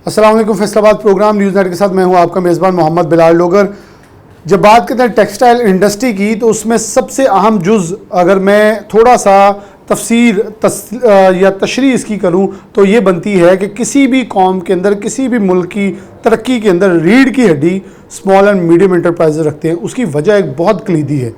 अस्सलाम वालेकुम। Faisalabad programme news net के साथ मैं हूं आपका मेज़बान मोहम्मद बिलाल डोगर। जब बात करते हैं टेक्सटाइल इंडस्ट्री की तो उसमें सबसे अहम जुज़ अगर मैं थोड़ा सा या तशरीह इसकी करूं तो ये बनती है कि किसी भी कौम के अंदर, किसी भी मुल्क की तरक्की के अंदर रीढ़ की हड्डी स्मॉल एंड मीडियम इंटरप्राइजेज रखते हैं। उसकी वजह एक बहुत कलीदी है।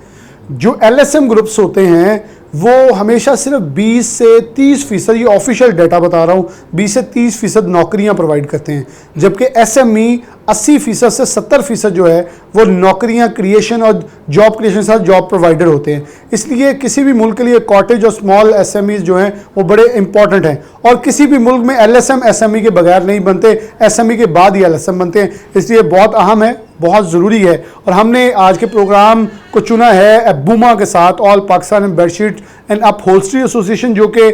जो LSM ग्रुप्स होते हैं वो हमेशा सिर्फ 20 से 30%, ये ऑफिशियल डाटा बता रहा हूँ, 20 से 30% नौकरियां प्रोवाइड करते हैं, जबकि SME 80% से 70% जो है वो नौकरियां क्रिएशन और जॉब क्रिएशन के साथ जॉब प्रोवाइडर होते हैं। इसलिए किसी भी मुल्क के लिए कॉटेज और स्मॉल SMEs जो हैं वो बड़े इंपॉर्टेंट हैं और किसी भी मुल्क में LSM SME के बगैर नहीं बनते, SME के बाद ही LSM बनते हैं। इसलिए बहुत अहम है, बहुत ज़रूरी है। और हमने आज के प्रोग्राम को चुना है एबूमा के साथ, all Pakistan bedsheet and upholstery association, जो कि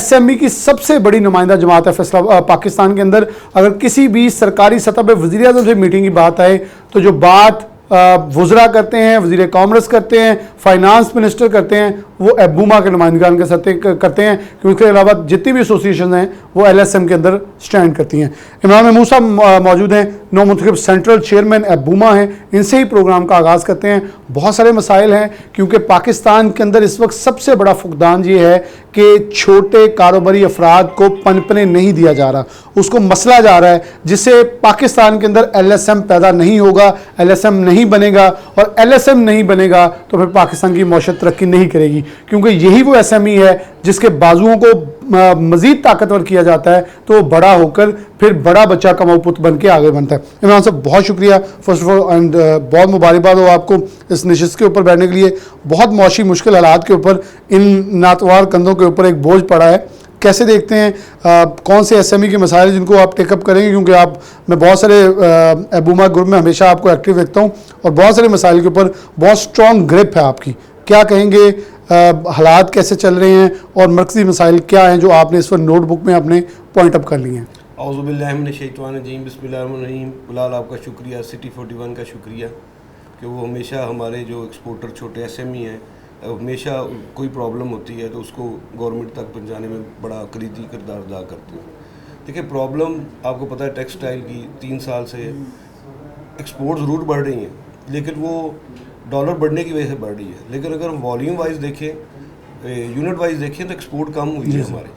SME की सबसे बड़ी नुमाइंदा जमात है फैसला पाकिस्तान के अंदर। अगर किसी भी सरकारी सतह पर वज़ीर आज़म से मीटिंग की बात आए तो जो बात वज़रा करते हैं, वज़ीर कॉमर्स करते हैं, फाइनेंस मिनिस्टर करते हैं, वो एबूमा के नुमाइंदगान के साथ करते हैं, क्योंकि उसके अलावा जितनी भी एसोसिएशन हैं वो LSM के अंदर स्टैंड करती हैं। इमरान मूसा मौजूद हैं, नौ मुंतखब सेंट्रल चेयरमैन एबूमा हैं। इनसे ही प्रोग्राम का आगाज़ करते हैं। बहुत सारे मसाइल हैं क्योंकि पाकिस्तान के अंदर इस वक्त सबसे बड़ा फुकदान ये है कि छोटे कारोबारी अफराद को पनपने नहीं दिया जा रहा, उसको मसला जा रहा है, जिससे पाकिस्तान के अंदर LSM पैदा नहीं होगा, LSM नहीं बनेगा, और LSM नहीं बनेगा तो फिर पाकिस्तान की मौशत तरक्की नहीं करेगी, क्योंकि यही वो SME है जिसके बाजुओं को मज़ीद ताकतवर किया जाता है तो वो बड़ा होकर फिर बड़ा बच्चा कमाऊ पुत बन के आगे बनता है। इमरान साहब बहुत शुक्रिया फर्स्ट ऑफ ऑल, एंड बहुत मुबारकबाद हो आपको इस नशिस्त के ऊपर बैठने के लिए। बहुत मौशी मुश्किल हालात के ऊपर इन नातवार कंधों के ऊपर एक बोझ पड़ा है। कैसे देखते हैं कौन से SME के मसाइल जिनको आप टेकअप करेंगे, क्योंकि मैं बहुत सारे एबूमा ग्रुप में हमेशा आपको एक्टिव देखता हूँ और बहुत सारे मसाइल के ऊपर बहुत स्ट्रॉन्ग ग्रिप है आपकी। क्या कहेंगे, हालात कैसे चल रहे हैं और मरकज़ी मसाइल क्या हैं जो आपने इस वक्त नोटबुक में अपने पॉइंट अप कर लिए हैं? औज़ुबिल्लाहिमिनश्शैतानिर्रजीम, बिस्मिल्लाहिर्रहमानिर्रहीम। बिलाल आपका शुक्रिया, सिटी 41 का शुक्रिया कि वो हमेशा हमारे जो एक्सपोर्टर छोटे SME हैं, हमेशा कोई प्रॉब्लम होती है तो उसको गवर्नमेंट तक पहुंचाने में बड़ा कलीदी किरदार अदा करते हैं। देखिए, प्रॉब्लम आपको पता है टेक्सटाइल की 3 साल से एक्सपोर्ट ज़रूर बढ़ रही हैं, लेकिन वो डॉलर बढ़ने की वजह से बढ़ रही है। लेकिन अगर हम वॉल्यूम वाइज देखें, यूनिट वाइज देखें तो एक्सपोर्ट कम हुई है हमारे।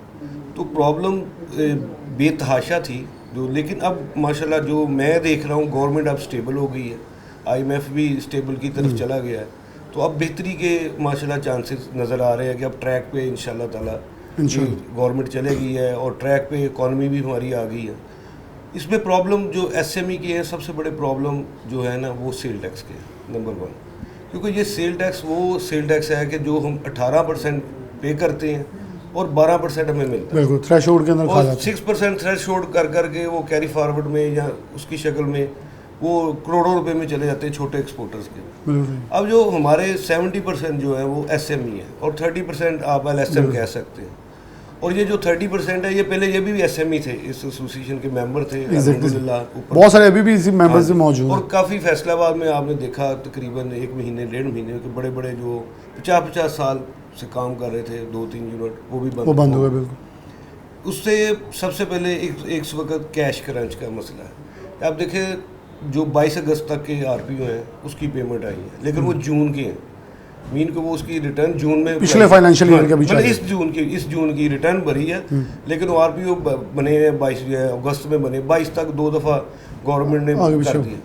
तो प्रॉब्लम बेतहाशा थी जो, लेकिन अब माशाल्लाह जो मैं देख रहा हूँ गवर्नमेंट अब स्टेबल हो गई है, IMF भी स्टेबल की तरफ चला गया है, तो अब बेहतरी के माशाल्लाह चांसेस नज़र आ रहे हैं कि अब ट्रैक पे इंशाल्लाह ताला गवर्नमेंट चलेगी है और ट्रैक पे इकॉनमी भी हमारी आ गई है। इसमें प्रॉब्लम जो SME की है, सबसे बड़े प्रॉब्लम जो है ना वो सेल टैक्स के नंबर 1, क्योंकि ये सेल टैक्स है कि जो हम 18% पे करते हैं और 12% हमें मिलता है, थ्रेशोल्ड के अंदर खा जाता है। 6% थ्रेशोल्ड कर करके वो कैरी फॉरवर्ड में या उसकी शक्ल में वो करोड़ों रुपए में चले जाते हैं छोटे एक्सपोर्टर्स के। अब जो हमारे 70% जो है वो SME है और 30% आप LSM कह सकते हैं। और ये जो 30% है, ये पहले ये भी SME थे, इस एसोसिएशन के मेंबर थे अल्हम्दुलिल्लाह, बहुत सारे अभी भी इसी मेंबर्स में मौजूद हैं। और काफ़ी फैसलाबाद में आपने देखा तकरीबन 1 महीने 1.5 महीने के बड़े बड़े जो 50-50 साल से काम कर रहे थे 2-3 यूनिट, वो भी बंद हो गए। बिल्कुल। उससे सबसे पहले एक वक्त कैश क्रंच का मसला है। आप देखें जो 22 अगस्त तक के RPO हैं उसकी पेमेंट आई है, लेकिन वो जून के हैं, मीन को वो उसकी रिटर्न जून में पिछले फाइनेंशियल ईयर के बीच मतलब इस जून की रिटर्न भरी है, लेकिन वो RPO बने हैं 22 अगस्त में बने, 22 तक 2 दफ़ा गवर्नमेंट ने कर दिए।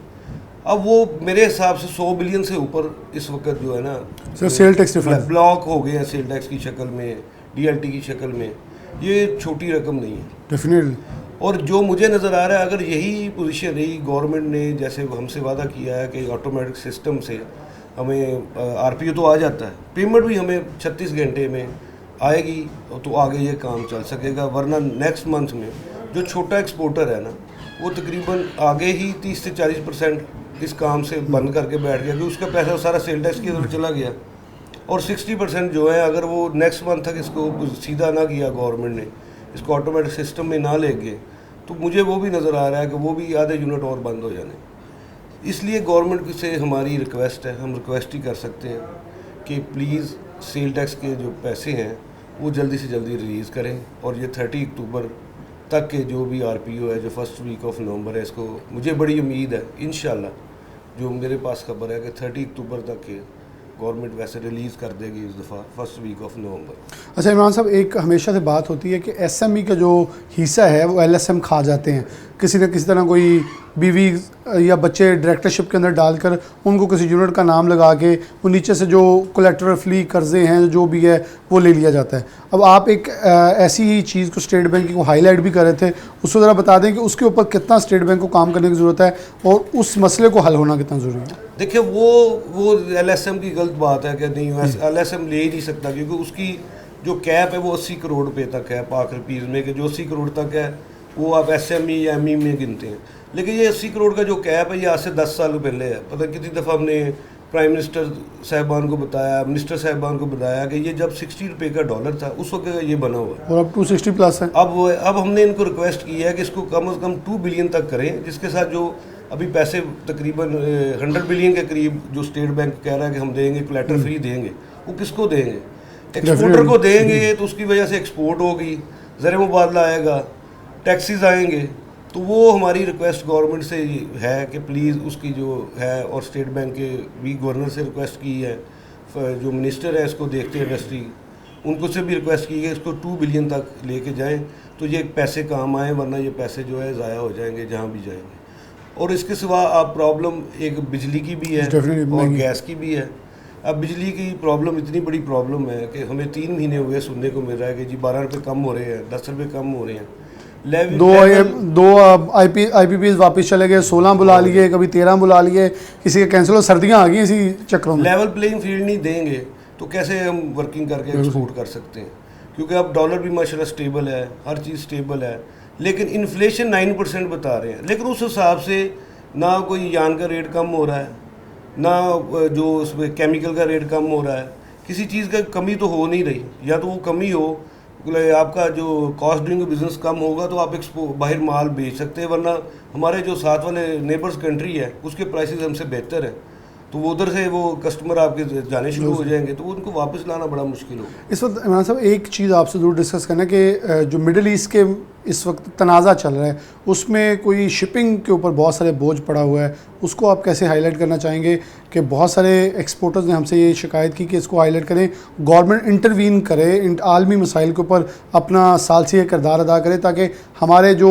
अब वो मेरे हिसाब से 100 बिलियन से ऊपर इस वक्त जो है ना सेल टैक्स ब्लॉक हो गए हैं सेल टैक्स की शक्ल में, DLT की शक्ल में। ये छोटी रकम नहीं है डेफिनेटली। और जो मुझे नज़र आ रहा है, अगर यही पोजीशन रही, गवर्नमेंट ने जैसे हमसे वादा किया है कि ऑटोमेटिक सिस्टम से हमें RPO तो आ जाता है, पेमेंट भी हमें 36 घंटे में आएगी, तो आगे ये काम चल सकेगा। वरना नेक्स्ट मंथ में जो छोटा एक्सपोर्टर है ना, वो तकरीबन आगे ही 30 से 40% इस काम से बंद करके बैठ गया, क्योंकि उसका पैसा सारा सेल टैक्स की तरफ चला गया। और 60% जो है, अगर वो नेक्स्ट मंथ तक इसको सीधा ना किया गवर्नमेंट ने, इसको ऑटोमेटिक सिस्टम में ना ले गए, तो मुझे वो भी नज़र आ रहा है कि वो भी आधे यूनिट और बंद हो जाने। इसलिए गवर्नमेंट से हमारी रिक्वेस्ट है, हम रिक्वेस्ट ही कर सकते हैं कि प्लीज़ सेल टैक्स के जो पैसे हैं वो जल्दी से जल्दी रिलीज़ करें और ये 30 अक्टूबर तक के जो भी RPO है, जो फर्स्ट वीक ऑफ नवंबर है, इसको मुझे बड़ी उम्मीद है इंशाल्लाह, जो मेरे पास खबर है कि 30 अक्टूबर तक के गवर्नमेंट वैसे रिलीज़ कर देगी इस दफ़ा फर्स्ट वीक ऑफ नवंबर। अच्छा इमरान साहब, एक हमेशा से बात होती है कि SME का जो हिस्सा है वो LSM खा जाते हैं, किसी न किसी तरह कोई बीवी या बच्चे डायरेक्टरशिप के अंदर डालकर उनको किसी यूनिट का नाम लगा के वो नीचे से जो कोलेक्टर फ्री कर्जे हैं जो भी है वो ले लिया जाता है। अब आप एक ऐसी ही चीज़ को स्टेट बैंक को हाईलाइट भी कर रहे थे, उसको ज़रा बता दें कि उसके ऊपर कितना स्टेट बैंक को काम करने की ज़रूरत है और उस मसले को हल होना कितना ज़रूरी है। देखिए वो LSM की गलत बात है कि नहीं, LSM ले ही नहीं सकता, क्योंकि उसकी जो कैप है वो 80 करोड़ रुपए तक है पाक रुपीज़ में, कि जो 80 करोड़ तक है वो आप SME या ME में गिनते हैं। लेकिन ये 80 करोड़ का जो कैप है ये आज से 10 साल पहले है। पता कितनी दफ़ा हमने प्राइम मिनिस्टर साहिबान को बताया, मिनिस्टर साहिबान को बताया कि ये जब 60 रुपये का डॉलर था उस वक्त ये बना हुआ है और अब 260 प्लस है। अब हमने इनको रिक्वेस्ट की है कि इसको कम से कम 2 बिलियन तक करें, जिसके साथ जो अभी पैसे तकरीबन 100 बिलियन के करीब जो स्टेट बैंक कह रहा है कि हम देंगे, कोलेक्टर फ्री देंगे, वो किसको देंगे? एक्सपोर्टर को देंगे तो उसकी वजह से एक्सपोर्ट होगी, ज़र मुबादला आएगा, टैक्सीज आएंगे। तो वो हमारी रिक्वेस्ट गवर्नमेंट से है कि प्लीज़ उसकी जो है, और स्टेट बैंक के भी गवर्नर से रिक्वेस्ट की है, जो मिनिस्टर है इसको देखते हैं इंडस्ट्री, उनको से भी रिक्वेस्ट की है इसको 2 बिलियन तक लेके जाएं तो ये पैसे काम आए, वरना ये पैसे जो है ज़ाया हो जाएंगे जहाँ भी जाएंगे। और इसके सिवा आप प्रॉब्लम एक बिजली की भी है और गैस की भी है। अब बिजली की प्रॉब्लम इतनी बड़ी प्रॉब्लम है कि हमें 3 महीने हुए सुनने को मिल रहा है कि जी 12 रुपये कम हो रहे हैं, 10 रुपये कम हो रहे हैं। दो IPPs वापस चले गए, 16 बुला लिए, कभी 13 बुला लिए, किसी के कैंसिल हो, सर्दियाँ आ गई इसी चक्रों में। लेवल प्लेइंग फील्ड नहीं देंगे तो कैसे हम वर्किंग करके एक्सपोर्ट कर सकते हैं? क्योंकि अब डॉलर भी माशाल्लाह स्टेबल है, हर चीज़ स्टेबल है, लेकिन इन्फ्लेशन 9% बता रहे हैं। लेकिन उस हिसाब से ना कोई यान का रेट कम हो रहा है, ना जो उसमें केमिकल का रेट कम हो रहा है, किसी चीज़ का कमी तो हो नहीं रही। या तो वो कमी हो, आपका जो कॉस्ट डूइंग बिजनेस कम होगा तो आप बाहर माल बेच सकते हैं, वरना हमारे जो साथ वाले नेबर्स कंट्री है उसके प्राइसेस हमसे बेहतर है, तो वो उधर से वो कस्टमर आपके जाने शुरू हो जाएंगे, तो उनको वापस लाना बड़ा मुश्किल होगा। इस वक्त इमरान साहब एक चीज़ आपसे ज़रूर डिस्कस करना है कि जो मिडिल ईस्ट के इस वक्त तनाज़ा चल रहा है उसमें कोई शिपिंग के ऊपर बहुत सारे बोझ पड़ा हुआ है, उसको आप कैसे हाईलाइट करना चाहेंगे कि बहुत सारे एक्सपोर्टर्स ने हमसे ये शिकायत की कि इसको हाईलाइट करें, गवर्नमेंट इंटरवीन करे, इन आलमी मसाइल के ऊपर अपना सालसी किरदार अदा करे, ताकि हमारे जो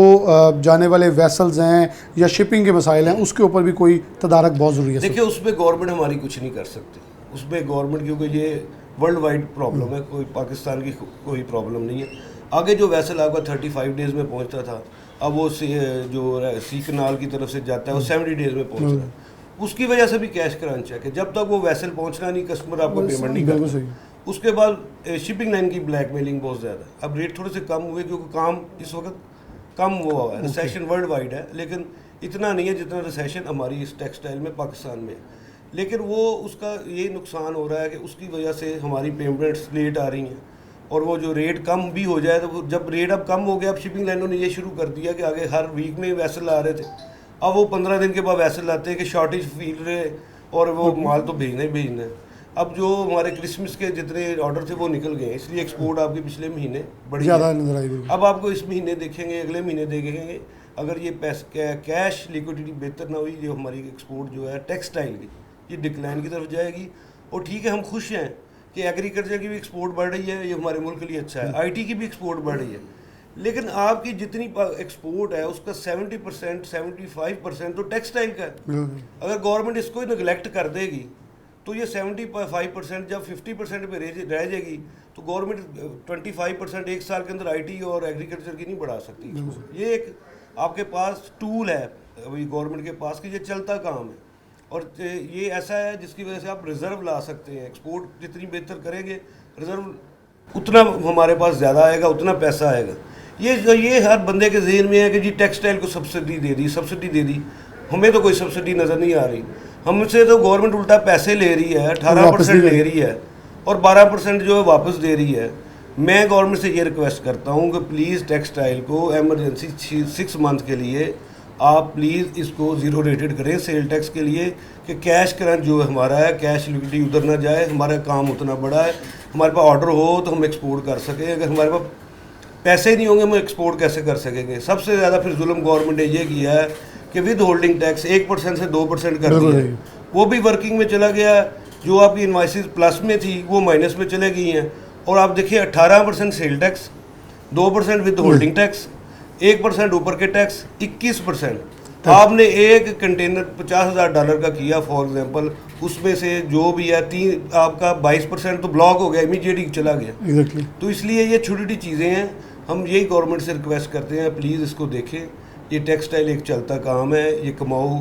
जाने वाले वेसल्स हैं या शिपिंग के मसाइल हैं उसके ऊपर भी कोई तदारक बहुत ज़रूरी है। देखिए उसमें गवर्नमेंट हमारी कुछ नहीं कर सकती, उसमें गवर्नमेंट, क्योंकि ये वर्ल्ड वाइड प्रॉब्लम है, कोई पाकिस्तान की कोई प्रॉब्लम नहीं है। आगे जो वेसल आपका 35 डेज़ में पहुंचता था, अब वो जो सी कनाल की तरफ से जाता है वो 70 डेज़ में पहुंच रहा है। उसकी वजह से भी कैश क्रंच है कि जब तक वो वेसल पहुंचना नहीं, कस्टमर आपको पेमेंट नहीं करता। उसके बाद शिपिंग लाइन की ब्लैकमेलिंग बहुत ज़्यादा। अब रेट थोड़े से कम हुए क्योंकि काम इस वक्त कम हुआ है, रिसेशन वर्ल्ड वाइड है, लेकिन इतना नहीं है जितना रिसेशन हमारी इस टेक्सटाइल में पाकिस्तान में है। लेकिन वो उसका ये नुकसान हो रहा है कि उसकी वजह से हमारी पेमेंट्स लेट आ रही हैं, और वो जो रेट कम भी हो जाए तो जब रेट अब कम हो गया, अब शिपिंग लाइनों ने ये शुरू कर दिया कि आगे हर वीक में वैसल आ रहे थे, अब वो 15 दिन के बाद वैसल आते हैं कि शॉर्टेज फील रहे और वो माल तो भेजना ही भेजना है। अब जो हमारे क्रिसमस के जितने ऑर्डर थे वो निकल गए, इसलिए एक्सपोर्ट आपके पिछले महीने बढ़ी ज़्यादा नजर आई। अब आपको इस महीने देखेंगे, अगले महीने देखेंगे, अगर ये कैश लिक्विडिटी बेहतर ना हुई, जो हमारी एक्सपोर्ट जो है टेक्सटाइल की ये डिक्लाइन की तरफ जाएगी। और ठीक है, हम खुश हैं कि एग्रीकल्चर की भी एक्सपोर्ट बढ़ रही है, ये हमारे मुल्क के लिए अच्छा है, IT की भी एक्सपोर्ट बढ़ रही है, लेकिन आपकी जितनी एक्सपोर्ट है उसका 70% 75% तो टेक्सटाइल का है। अगर गवर्नमेंट इसको ही निगलेक्ट कर देगी तो ये 75% जब 50% पे रह जाएगी तो गवर्नमेंट 25% एक साल के अंदर IT और एग्रीकल्चर की नहीं बढ़ा सकती। ये एक आपके पास टूल है अभी गवर्नमेंट के पास कि ये चलता काम है, और ये ऐसा है जिसकी वजह से आप रिज़र्व ला सकते हैं। एक्सपोर्ट जितनी बेहतर करेंगे, रिज़र्व उतना हमारे पास ज़्यादा आएगा, उतना पैसा आएगा। ये हर बंदे के जहन में है कि जी टेक्सटाइल को सब्सिडी दे दी, हमें तो कोई सब्सिडी नज़र नहीं आ रही। हमसे तो गवर्नमेंट उल्टा पैसे ले रही है, 18% ले रही है और 12% जो है वापस दे रही है। मैं गवर्नमेंट से ये रिक्वेस्ट करता हूँ कि प्लीज़ टेक्सटाइल को एमरजेंसी 6 मंथ के लिए आप प्लीज़ इसको ज़ीरो रेटेड करें सेल टैक्स के लिए, कि कैश क्रंच जो हमारा है, कैश लिक्विडिटी उधर ना जाए, हमारा काम उतना बड़ा है, हमारे पास ऑर्डर हो तो हम एक्सपोर्ट कर सकें। अगर हमारे पास पैसे ही नहीं होंगे, हम एक्सपोर्ट कैसे कर सकेंगे। सबसे ज़्यादा फिर जुल्म गवर्नमेंट ने ये किया है कि विद होल्डिंग टैक्स 1% से 2% कर दिया, वो भी वर्किंग में चला गया। जो आपकी इन्वाइसेस प्लस में थी वो माइनस में चले गई हैं। और आप देखिए 18% sale tax, 2% with holding tax, 1% ऊपर के टैक्स, 21%। आपने एक कंटेनर $50,000 का किया फॉर एग्जांपल, उसमें से जो भी है आपका 22% तो ब्लॉक हो गया, इमीडिएटली चला गया। तो इसलिए ये छोटी छोटी चीज़ें हैं। हम यही गवर्नमेंट से रिक्वेस्ट करते हैं, प्लीज़ इसको देखें। ये टेक्सटाइल एक चलता काम है, ये कमाऊ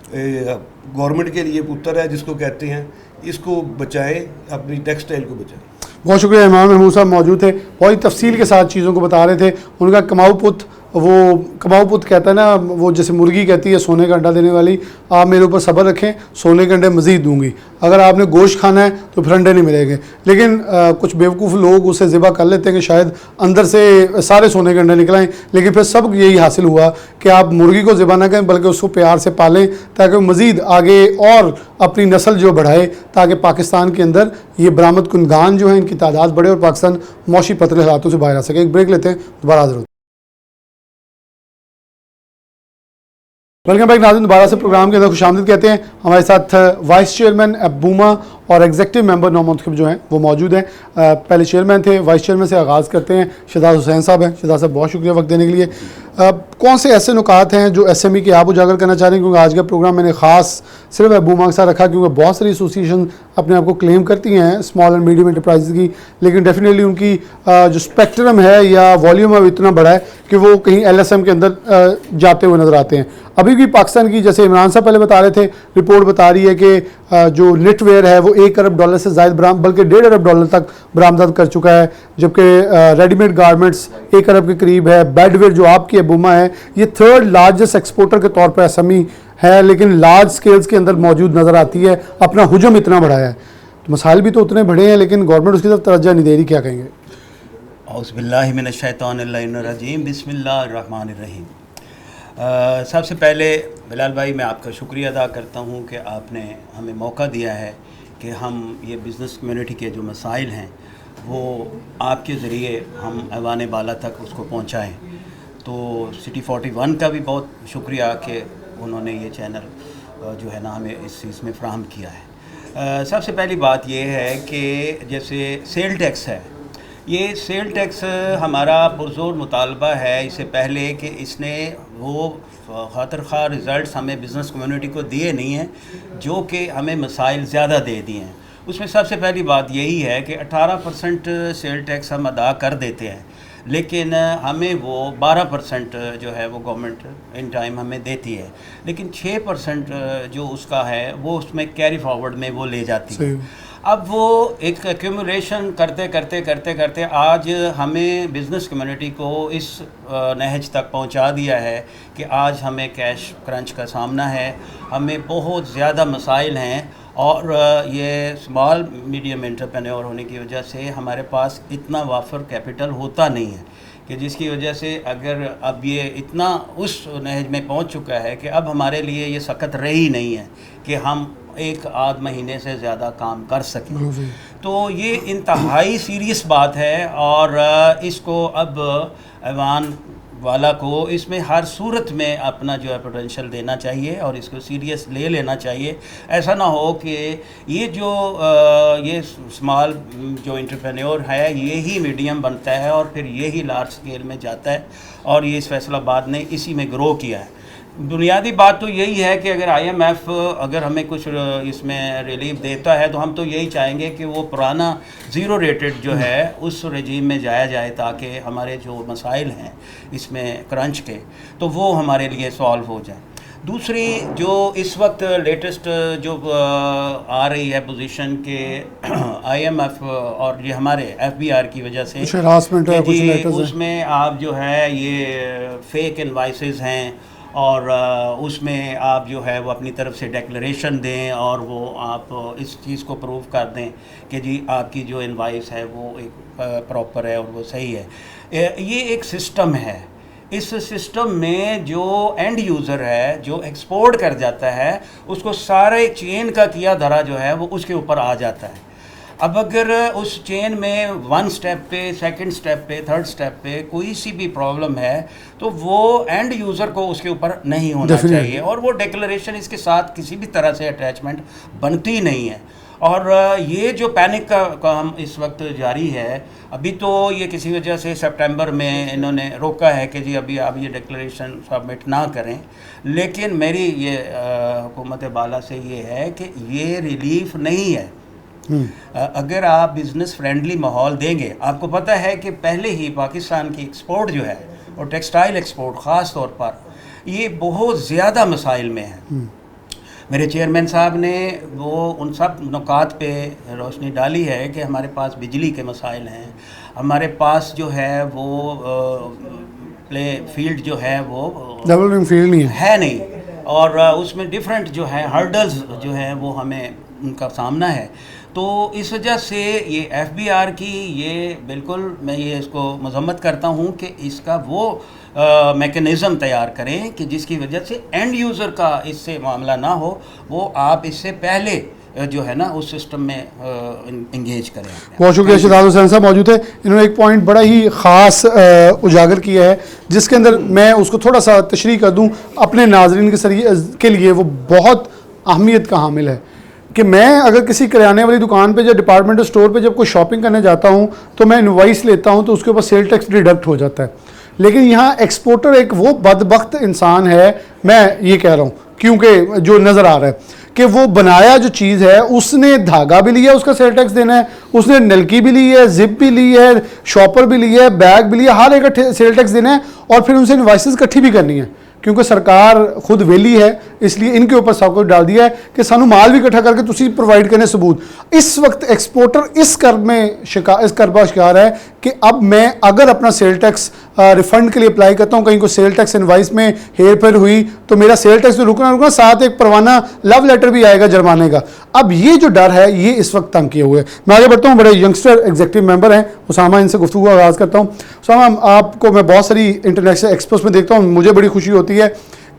गवर्नमेंट के लिए पुत्र है जिसको कहते हैं, इसको बचाएं, अपनी टेक्सटाइल को बचाएं। बहुत शुक्रिया। इमाम महमूद साहब मौजूद थे, बहुत ही तफसील के साथ चीज़ों को बता रहे थे। उनका कमाऊ पुत, वो कमाऊ पुत कहता है ना, वो जैसे मुर्गी कहती है सोने का अंडा देने वाली, आप मेरे ऊपर सब्र रखें, सोने के अंडे मज़ीद दूंगी। अगर आपने गोश्त खाना है तो फिर अंडे नहीं मिलेंगे। लेकिन कुछ बेवकूफ़ लोग उसे ज़िबा कर लेते हैं कि शायद अंदर से सारे सोने के अंडे निकलाएँ, लेकिन फिर सब यही हासिल हुआ कि आप मुर्गी को ज़िबा ना करें बल्कि उसको प्यार से पालें, ताकि मज़ीद आगे और अपनी नस्ल जो बढ़ाए, ताकि पाकिस्तान के अंदर ये बरामद कुनगान जो हैं इनकी तादाद बढ़े और पाकिस्तान मौशी पतले हालातों से बाहर आ सके। एक ब्रेक लेते हैं, दोबारा हाजिर होते हैं। वेलकम बैक नाज़रीन, दोबारा से प्रोग्राम के अंदर खुशामदीद कहते हैं। हमारे साथ वाइस चेयरमैन अबूमा और एग्जीक्यूटिव मेंबर नौ मुंतखब जो हैं वो मौजूद हैं। पहले चेयरमैन थे, वाइस चेयरमैन से आगाज़ करते हैं। शहजाद हुसैन साहब हैं। शहजाद साहब बहुत शुक्रिया वक्त देने के लिए। कौन से ऐसे नुकात हैं जो SME के आप उजागर करना चाह रहे हैं, क्योंकि आज का प्रोग्राम मैंने ख़ास सिर्फ अबूमा के साथ रखा क्योंकि बहुत सारी एसोसिएशन अपने आप को क्लेम करती हैं स्मॉल एंड मीडियम एंटरप्राइज की, लेकिन डेफिनेटली उनकी जो स्पेक्ट्रम है या वॉल्यूम अब इतना बड़ा है कि वो कहीं LSM के अंदर जाते हुए नज़र आते हैं। अभी भी पाकिस्तान की, जैसे इमरान साहब पहले बता रहे थे, रिपोर्ट बता रही है कि जो नेटवेयर है वो $1 अरब से ज़ायद बल्कि $1.5 अरब तक बरामद कर चुका है, जबकि रेडीमेड गारमेंट्स $1 अरब के करीब है। बेडवेयर जो आपकी अबूमा है ये 3rd लार्जेस्ट एक्सपोर्टर के तौर पर SME है, लेकिन लार्ज स्केल्स के अंदर मौजूद नज़र आती है, अपना हुजम इतना बढ़ाया है। तो मसाइल भी तो उतने बड़े हैं, लेकिन गवर्नमेंट उसकी तरफ तवज्जो नहीं दे रही, क्या कहेंगे? औज़ुबिल्लाहिमिनश्शैतानिर्रजीम, बिस्मिल्लाहिर्रहमानिर्रहीम। सबसे पहले बिलाल भाई मैं आपका शुक्रिया अदा करता हूँ कि आपने हमें मौका दिया है कि हम ये बिज़नेस कम्युनिटी के जो मसाइल हैं वो आपके ज़रिए हम ऐवान बाला तक उसको पहुँचाएँ। तो सिटी 41 का भी बहुत शुक्रिया कि उन्होंने ये चैनल जो है ना हमें इस चीज़ में फ़राहम किया है। सबसे पहली बात ये है कि जैसे सेल टैक्स है, ये सेल टैक्स हमारा पुरज़ोर मुतालबा है इससे पहले कि इसने वो खातिर खा रिज़ल्ट हमें बिज़नेस कम्युनिटी को दिए नहीं हैं जो कि हमें मसाइल ज़्यादा दे दिए हैं। उसमें सबसे पहली बात यही है कि 18% सेल टैक्स हम अदा कर देते हैं, लेकिन हमें वो 12% जो है वो गवर्नमेंट इन टाइम हमें देती है, लेकिन 6% जो उसका है वो उसमें कैरी फॉरवर्ड में वो ले जाती है। अब वो एक एक्यूमुलेशन करते करते करते करते आज हमें बिज़नेस कम्युनिटी को इस नहज तक पहुंचा दिया है कि आज हमें कैश क्रंच का सामना है, हमें बहुत ज़्यादा मसाइल हैं और ये स्मॉल मीडियम एंटरप्रेन्योर होने की वजह से हमारे पास इतना वाफर कैपिटल होता नहीं है कि जिसकी वजह से अगर अब ये इतना उस नहज में पहुंच चुका है कि अब हमारे लिए ये सख्त रही नहीं है कि हम एक आध महीने से ज़्यादा काम कर सकें। तो ये इंतहाई सीरियस बात है और इसको अब ऐवान वाला को इसमें हर सूरत में अपना जो है पोटेंशियल देना चाहिए और इसको सीरियस ले लेना चाहिए। ऐसा ना हो कि ये जो ये स्मॉल जो एंटरप्रेन्योर है ये ही मीडियम बनता है और फिर ये ही लार्ज स्केल में जाता है, और ये इस फैसलाबाद ने इसी में ग्रो किया है। बुनियादी बात तो यही है कि अगर IMF अगर हमें कुछ इसमें रिलीफ देता है तो हम तो यही चाहेंगे कि वो पुराना ज़ीरो रेटेड जो है उस रजीम में जाया जाए ताकि हमारे जो मसाइल हैं इसमें क्रंच के तो वो हमारे लिए सॉल्व हो जाए। दूसरी जो इस वक्त लेटेस्ट जो आ रही है पोजीशन के IMF और ये हमारे FBR की वजह से उसमें आप जो है ये फेक इनवाइसेस हैं और उसमें आप जो है वो अपनी तरफ से डिक्लेरेशन दें और वो आप इस चीज़ को प्रूव कर दें कि जी आपकी जो इनवाइस है वो एक प्रॉपर है और वो सही है। ये एक सिस्टम है। इस सिस्टम में जो एंड यूज़र है जो एक्सपोर्ट कर जाता है उसको सारे चेन का किया धरा जो है वो उसके ऊपर आ जाता है। अब अगर उस चेन में 1 स्टेप पे, 2nd स्टेप पे, 3rd स्टेप पे कोई सी भी प्रॉब्लम है तो वो एंड यूज़र को उसके ऊपर नहीं होना चाहिए, और वो डिक्लेरेशन इसके साथ किसी भी तरह से अटैचमेंट बनती नहीं है। और ये जो पैनिक का काम इस वक्त जारी है, अभी तो ये किसी वजह से सितंबर में इन्होंने रोका है कि जी अभी आप ये डिक्लेरेशन सबमिट ना करें, लेकिन मेरी ये हुकूमत बाला से ये है कि ये रिलीफ नहीं है। अगर आप बिज़नेस फ्रेंडली माहौल देंगे, आपको पता है कि पहले ही पाकिस्तान की एक्सपोर्ट जो है और टेक्सटाइल एक्सपोर्ट ख़ास तौर पर ये बहुत ज़्यादा मसाइल में है। मेरे चेयरमैन साहब ने वो उन सब नुकात पे रोशनी डाली है कि हमारे पास बिजली के मसाइल हैं, हमारे पास जो है वो प्ले फील्ड जो है वो डेवलपिंग फील्ड नहीं है नहीं, और उसमें डिफरेंट जो है हर्डल्स जो है वो हमें उनका सामना है। तो इस वजह से ये FBR की ये बिल्कुल मैं ये इसको मजम्मत करता हूँ कि इसका वो मैकेनिज़्म तैयार करें कि जिसकी वजह से एंड यूज़र का इससे मामला ना हो, वो आप इससे पहले जो है ना उस सिस्टम में इंगेज करें। बहुत शुक्रिया। शहजाद हुसैन साहब मौजूद है, इन्होंने एक पॉइंट बड़ा ही ख़ास उजागर किया है जिसके अंदर मैं उसको थोड़ा सा तशरीह कर दूँ अपने नाजरीन के लिए। वो बहुत अहमियत का हामिल है कि मैं अगर किसी किराने वाली दुकान पे या डिपार्टमेंटल स्टोर पे जब कोई शॉपिंग करने जाता हूँ तो मैं इनवॉइस लेता हूँ तो उसके ऊपर सेल टैक्स डिडक्ट हो जाता है, लेकिन यहाँ एक्सपोर्टर एक वो बदबख्त इंसान है, मैं ये कह रहा हूँ क्योंकि जो नज़र आ रहा है कि वो बनाया जो चीज़ है उसने धागा भी लिया, उसका सेल टैक्स देना है, उसने नलकी भी ली है, जिप भी ली है, शॉपर भी ली है, बैग भी लिया, हर एक सेल टैक्स देना है और फिर उनसे इनवॉइसेस इकट्ठी भी करनी है क्योंकि सरकार खुद वेली है, इसलिए इनके ऊपर सब कुछ डाल दिया है कि सानू माल भी इकट्ठा करके तुसी प्रोवाइड करने सबूत। इस वक्त एक्सपोर्टर इस कर्ब में इस कर्ब का शिकार है कि अब मैं अगर अपना सेल टैक्स रिफंड के लिए अप्लाई करता हूँ, कहीं को सेल टैक्स इनवाइस में हेर फेर हुई तो मेरा सेल टैक्स तो रुकना, साथ एक परवाना लव लेटर भी आएगा जुर्माने का। अब ये जो डर है ये इस वक्त तंग किए हुए है। मैं आगे बढ़ता हूँ, बड़े यंगस्टर एग्जीक्यूटिव मेंबर हैं उसामा, इनसे गुफ्तगू का आगाज़ करता हूँ। उसामा, आपको मैं बहुत सारी इंटरनेशनल एक्सपोज में देखता हूँ, मुझे बड़ी खुशी होती है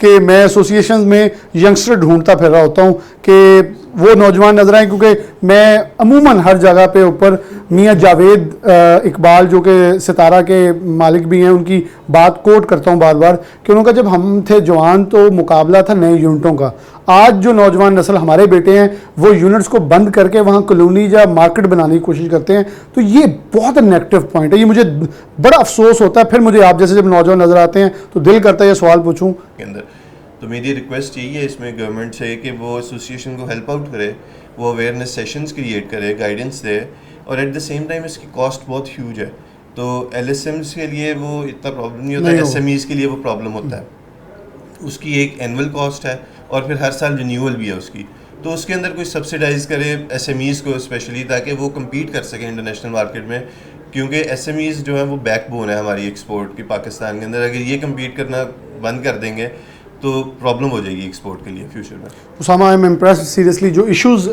कि मैं एसोसिएशन में यंगस्टर ढूंढता फिर रहा होता हूँ कि वो नौजवान नजर आए, क्योंकि मैं अमूमन हर जगह पे ऊपर मियाँ जावेद इकबाल जो कि सितारा के मालिक भी हैं उनकी बात कोट करता हूँ बार बार कि उनका जब हम थे जवान तो मुकाबला था नए यूनिटों का। आज जो नौजवान नस्ल हमारे बेटे हैं वो यूनिट्स को बंद करके वहाँ कॉलोनी या मार्केट बनाने की कोशिश करते हैं, तो ये बहुत नेगेटिव पॉइंट है, ये मुझे बड़ा अफसोस होता है। फिर मुझे आप जैसे जब नौजवान नजर आते हैं तो दिल करता है ये सवाल पूछूं के अंदर। तो मेरी रिक्वेस्ट यही है इसमें गवर्नमेंट से कि वो एसोसिएशन को हेल्प आउट करे, वो अवेयरनेस सेशंस क्रिएट करे, गाइडेंस दे, और एट द सेम टाइम इसकी कॉस्ट बहुत ह्यूज है। तो LSMs के लिए वो इतना प्रॉब्लम नहीं होता, SMEs के लिए वो प्रॉब्लम होता है। उसकी एक एनुअल कॉस्ट है और फिर हर साल रिन्यूअल भी है उसकी, तो उसके अंदर कोई सब्सिडाइज करे SMEs को स्पेशली, ताकि वो कम्पीट कर सकें इंटरनेशनल मार्केट में, क्योंकि SMEs जो है वो बैकबोन है हमारी एक्सपोर्ट की पाकिस्तान के अंदर। अगर ये कम्पीट करना बंद कर देंगे तो प्रॉब्लम हो जाएगी एक्सपोर्ट के लिए फ्यूचर में। Usama, I am impressed seriously, जो इश्यूज़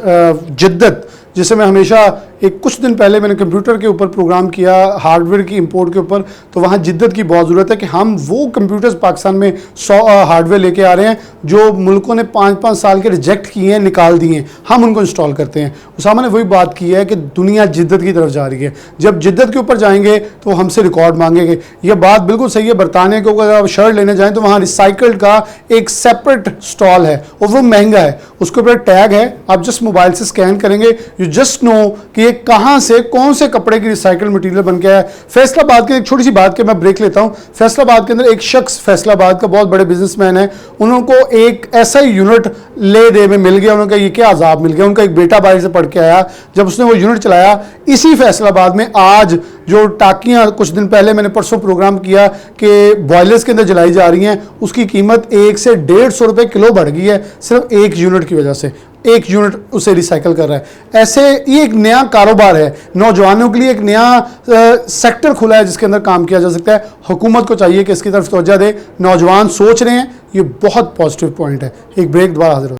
जिद्दत, जिसे मैं हमेशा एक कुछ दिन पहले मैंने कंप्यूटर के ऊपर प्रोग्राम किया हार्डवेयर की इंपोर्ट के ऊपर, तो वहाँ जिद्दत की बहुत ज़रूरत है कि हम वो कंप्यूटर्स पाकिस्तान में 100 हार्डवेयर लेके आ रहे हैं जो मुल्कों ने 5-5 साल के रिजेक्ट किए हैं, निकाल दिए हैं, हम उनको इंस्टॉल करते हैं। उसामा ने वही बात की है कि दुनिया जिद्दत की तरफ जा रही है, जब जिद्दत के ऊपर जाएंगे तो वो हमसे रिकॉर्ड मांगेंगे। ये बात बिल्कुल सही है। बरतानिया के ऊपर अगर आप शर्ट लेने जाएँ तो वहाँ रिसाइकल्ड का एक सेपरेट स्टॉल है और वो महंगा है, उसके ऊपर टैग है, आप जस्ट मोबाइल से स्कैन करेंगे, यू जस्ट नो कि ये कहाँ से कौन से कपड़े की रिसाइकल मटेरियल बन के आया है। फैसलाबाद के एक छोटी सी बात के मैं ब्रेक लेता हूँ। फैसलाबाद के अंदर एक शख्स, फैसलाबाद का बहुत बड़े बिजनेसमैन है, उनको एक ऐसा ही यूनिट ले दे में मिल गया, उनका ये क्या अजाब मिल गया। उनका एक बेटा बाहर से पढ़ के आया, जब उसने वो यूनिट चलाया इसी फैसलाबाद में, आज जो टाकियाँ कुछ दिन पहले मैंने परसों प्रोग्राम किया कि बॉयलर्स के अंदर जलाई जा रही हैं, उसकी कीमत 1 से 150 रुपये किलो बढ़ गई है सिर्फ एक यूनिट की वजह से। एक यूनिट उसे रिसाइकल कर रहा है। ऐसे ये एक नया कारोबार है, नौजवानों के लिए एक नया सेक्टर खुला है जिसके अंदर काम किया जा सकता है। हुकूमत को चाहिए कि इसकी तरफ तवज्जो दे, नौजवान सोच रहे हैं, ये बहुत पॉजिटिव पॉइंट है। एक ब्रेक दोबारा हाजिर हो।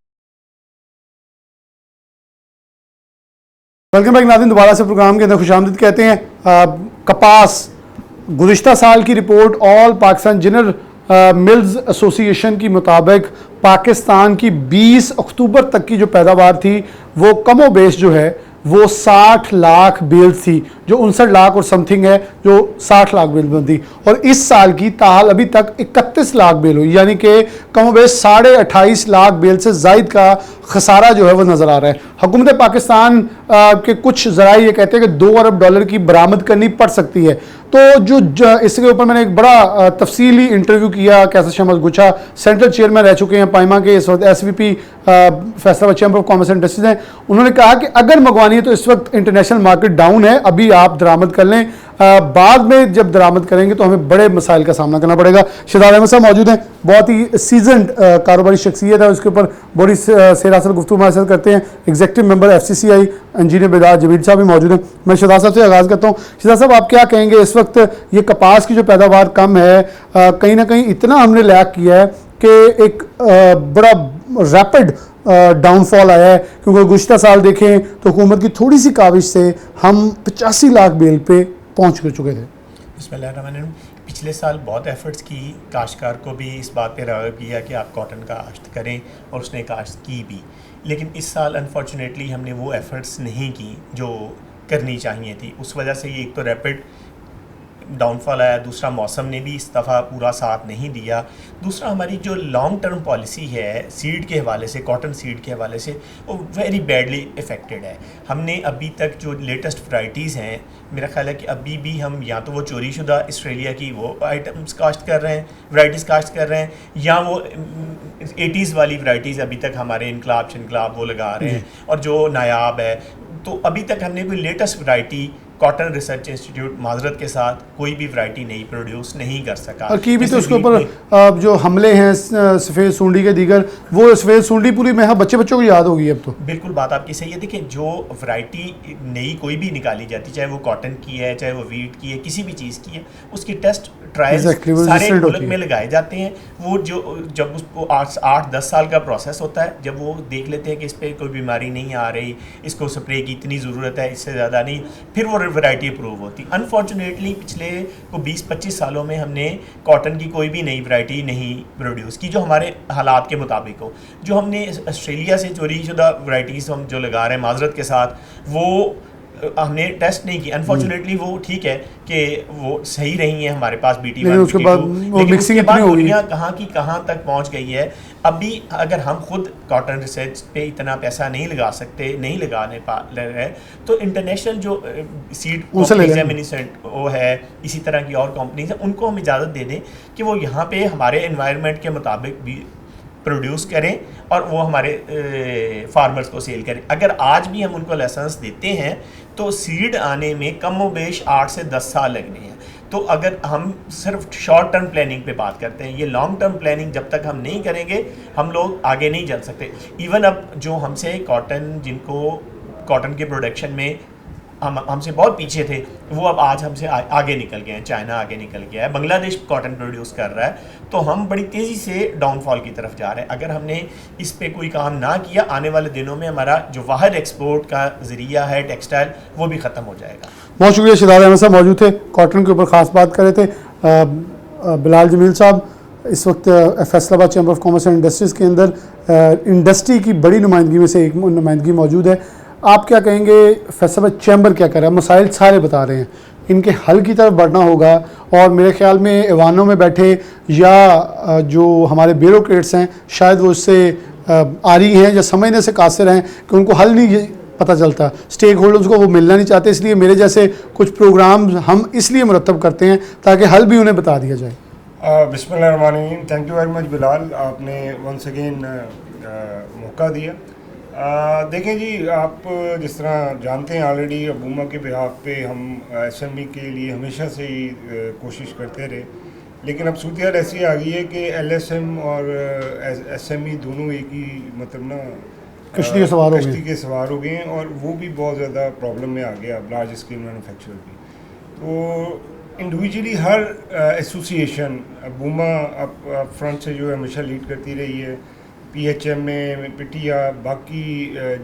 वेलकम बैक नाज़रीन, दोबारा से प्रोग्राम के अंदर खुशामदीद कहते हैं। कपास, गुज़िश्ता साल की report all Pakistan zener mills association के मुताबिक पाकिस्तान की 20 अक्टूबर तक की जो पैदावार थी वो कमो बेश जो है वो 60 लाख बेल्स थी, जो 59 लाख और समथिंग है जो 60 लाख बेल बनती, और इस साल की ताहाल अभी तक 31 लाख बेल हुई, यानी कि कमोबेश 28.5 लाख बेल से जायद का खसारा जो है वो नज़र आ रहा है। हुकूमत पाकिस्तान के कुछ ज़राए ये कहते हैं कि $2 अरब की बरामद करनी पड़ सकती है। तो इसके ऊपर मैंने एक बड़ा तफसीली इंटरव्यू किया। कैसर शहमद गुच्छा सेंट्रल चेयरमैन रह चुके हैं पाइमा के, इस वक्त SVP Faisalabad chamber of commerce and industries हैं। उन्होंने कहा कि अगर मंगवानी है तो इस वक्त इंटरनेशनल मार्केट डाउन है, अभी आप दरामद कर लें, बाद में जब दरामद करेंगे तो हमें बड़े मसाइल का सामना करना पड़ेगा। शहजाद अहमद साहब मौजूद हैं, बहुत ही सीजनड कारोबारी शख्सियत है, उसके ऊपर बड़ी सेरासर गुफ्तगू हमारे साथ करते हैं। एग्जीक्यूटिव मेंबर FCCI इंजीनियर बेदार जमील साहब भी मौजूद हैं। मैं शहजाद साहब से आगाज़ करता हूँ। शहजाद साहब, आप क्या कहेंगे, इस वक्त ये कपास की जो पैदावार कम है, कहीं ना कहीं इतना हमने लैक किया है कि एक बड़ा रैपिड डाउनफॉल आया है, क्योंकि गुज़श्ता साल देखें तो हुकूमत की थोड़ी सी काविश से हम 85 लाख बेल पे पहुंच कर चुके थे। बिस्मिल्लाहिर्रहमानिर्रहीम। पिछले साल बहुत एफ़र्ट्स की, काश्तकार को भी इस बात पे राग़िब किया कि आप कॉटन का काश्त करें, और उसने काश्त की भी। लेकिन इस साल अनफॉर्चुनेटली हमने वो एफ़र्ट्स नहीं की जो करनी चाहिए थी। उस वजह से ये एक तो रैपिड डाउनफॉल आया, दूसरा मौसम ने भी इस दफ़ा पूरा साथ नहीं दिया, दूसरा हमारी जो लॉन्ग टर्म पॉलिसी है सीड के हवाले से, कॉटन सीड के हवाले से, वो वेरी बैडली इफ़ेक्टेड है। हमने अभी तक जो लेटेस्ट वैराइटीज़ हैं, मेरा ख्याल है कि अभी भी हम या तो वो चोरी शुदा ऑस्ट्रेलिया की वो आइटम्स काश्त कर रहे हैं, वैराइटीज़ काश्त कर रहे हैं, या वो 80s वाली वैराइटीज़ अभी तक हमारे इनकलाब शिनकलाब वो लगा रहे हैं, और जो नायाब है। तो अभी तक हमने कोई latest variety cotton research institute माजरत के साथ कोई भी वैरायटी नहीं प्रोड्यूस नहीं कर सका। और की भी तो उसके ऊपर जो हमले हैं सफ़ेद सूंडी के दीगर, वो सफ़ेद सूंडी पूरी में बच्चों को याद होगी अब तो। बिल्कुल बात आपकी सही है। देखिए, जो वैरायटी नई कोई भी निकाली जाती, चाहे वो कॉटन की है, चाहे वो वीट की है, किसी भी चीज़ की है, उसकी टेस्ट ट्रायल्स सारे मुल्क में लगाए जाते हैं। वो जो जब उसको 8-10 साल का प्रोसेस होता है, जब वो देख लेते हैं कि इस पर कोई बीमारी नहीं आ रही, इसको स्प्रे की इतनी ज़रूरत है, इससे ज़्यादा नहीं, फिर वो वैरायटी अप्रूव होती। अनफॉर्चुनेटली पिछले को 20-25 सालों में हमने कॉटन की कोई भी नई वैरायटी नहीं प्रोड्यूस की जो हमारे हालात के मुताबिक हो। जो हमने ऑस्ट्रेलिया से चोरी शुदा वैरायटीज़ हम जो लगा रहे हैं माजरत के साथ, वो हमने टेस्ट नहीं की। अनफॉर्चुनेटली वो ठीक है कि वो सही रही है हमारे पास BT1 उसके बाद मिक्सिंग इतनी हो गई, कहाँ की कहाँ तक पहुँच गई है। अभी अगर हम खुद कॉटन रिसर्च पे इतना पैसा नहीं लगा सकते, नहीं लगाने रहे, तो इंटरनेशनल जो सीड एग्जामिनेशन वो है, इसी तरह की और कंपनीज हैं, उनको हम इजाज़त दे दें कि वो यहाँ पे हमारे एनवायरनमेंट के मुताबिक भी प्रोड्यूस करें और वो हमारे फार्मर्स को सेल करें। अगर आज भी हम उनको लाइसेंस देते हैं तो सीड आने में कम व बेश 8 से 10 साल लगने हैं। तो अगर हम सिर्फ शॉर्ट टर्म प्लानिंग पे बात करते हैं, ये लॉन्ग टर्म प्लानिंग जब तक हम नहीं करेंगे हम लोग आगे नहीं चल सकते। इवन अब जो हमसे कॉटन, जिनको कॉटन के प्रोडक्शन में हमसे बहुत पीछे थे, वो अब आज हमसे आगे निकल गए हैं। चाइना आगे निकल गया है, बांग्लादेश कॉटन प्रोड्यूस कर रहा है, तो हम बड़ी तेज़ी से डाउनफॉल की तरफ जा रहे हैं। अगर हमने इस पे कोई काम ना किया, आने वाले दिनों में हमारा जो वाहिद एक्सपोर्ट का ज़रिया है टेक्सटाइल, वो भी ख़त्म हो जाएगा। बहुत शुक्रिया। शहजाद अहमद साहब मौजूद थे, कॉटन के ऊपर ख़ास बात कर रहे थे। बिलाल जमील साहब इस वक्त Faisalabad chamber of commerce and industries के अंदर इंडस्ट्री की बड़ी नुमाइंदगी में से एक नुमाइंदगी मौजूद है। आप क्या कहेंगे, फैसलाबाद चैम्बर क्या कर रहा है? मसाइल सारे बता रहे हैं, इनके हल की तरफ बढ़ना होगा, और मेरे ख्याल में ऐवानों में बैठे या जो हमारे ब्यूरोक्रेट्स हैं शायद वो इससे आरी हैं या समझने से कासिर हैं कि उनको हल नहीं पता चलता, स्टेक होल्डर्स को वो मिलना नहीं चाहते। इसलिए मेरे जैसे कुछ प्रोग्राम हम इसलिए मुरतब करते हैं ताकि हल भी उन्हें बता दिया जाए। बिस्मिल्लाहिर्रहमानिर्रहीम। Thank you very much Bilal, आपने वंस अगेन मौका दिया। देखें जी, आप जिस तरह जानते हैं ऑलरेडी अबूमा के बिहाफ पे हम SME के लिए हमेशा से ही कोशिश करते रहे, लेकिन अब सूरत हाल ऐसी आ गई है कि LSM और SME दोनों एक ही मतलब ना कश्ती के सवार हो गए हैं, और वो भी बहुत ज़्यादा प्रॉब्लम में आ गया अब लार्ज स्केल मैन्युफैक्चरर भी। तो इंडिविजुअली हर एसोसिएशन अबूमा अप फ्रंट से जो है हमेशा लीड करती रही है, PHM में पिटिया, बाकी